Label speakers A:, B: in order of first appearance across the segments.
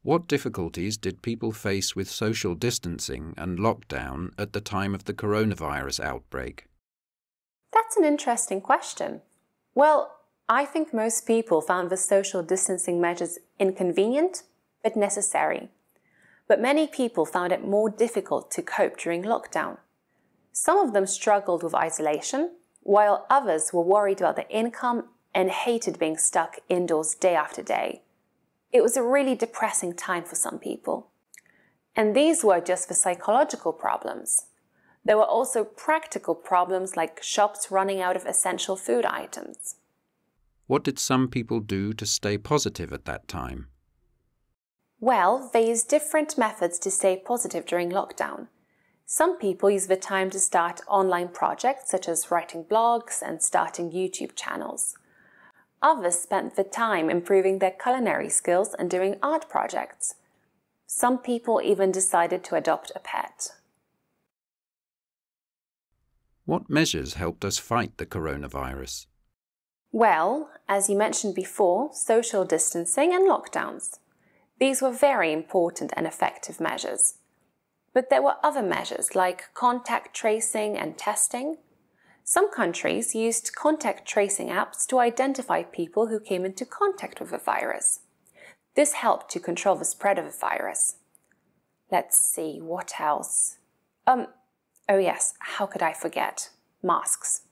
A: What difficulties did people face with social distancing and lockdown at the time of the coronavirus outbreak?
B: That's an interesting question. Well, I think most people found the social distancing measures inconvenient but necessary. But many people found it more difficult to cope during lockdown. Some of them struggled with isolation, while others were worried about their income and hated being stuck indoors day after day. It was a really depressing time for some people. And these were just the psychological problems. There were also practical problems like shops running out of essential food items.
A: What did some people do to stay positive at that time?
B: Well, they used different methods to stay positive during lockdown. Some people used the time to start online projects such as writing blogs and starting YouTube channels. Others spent the time improving their culinary skills and doing art projects. Some people even decided to adopt a pet.
A: What measures helped us fight the coronavirus?
B: Well, as you mentioned before, social distancing and lockdowns. These were very important and effective measures. But there were other measures like contact tracing and testing. Some countries used contact tracing apps to identify people who came into contact with the virus. This helped to control the spread of the virus. Let's see, what else? Oh yes, how could I forget? Masks.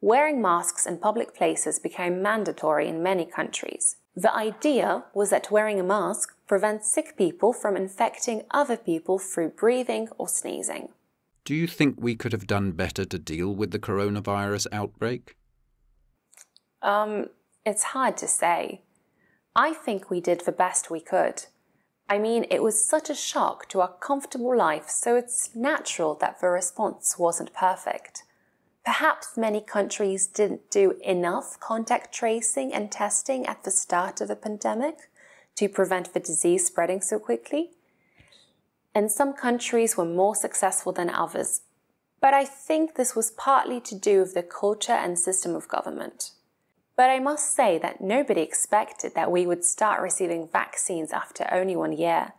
B: Wearing masks in public places became mandatory in many countries. The idea was that wearing a mask prevents sick people from infecting other people through breathing or sneezing.
A: Do you think we could have done better to deal with the coronavirus outbreak?
B: It's hard to say. I think we did the best we could. I mean, it was such a shock to our comfortable life, so it's natural that the response wasn't perfect. Perhaps many countries didn't do enough contact tracing and testing at the start of the pandemic to prevent the disease spreading so quickly. And some countries were more successful than others. But I think this was partly to do with the culture and system of government. But I must say that nobody expected that we would start receiving vaccines after only 1 year.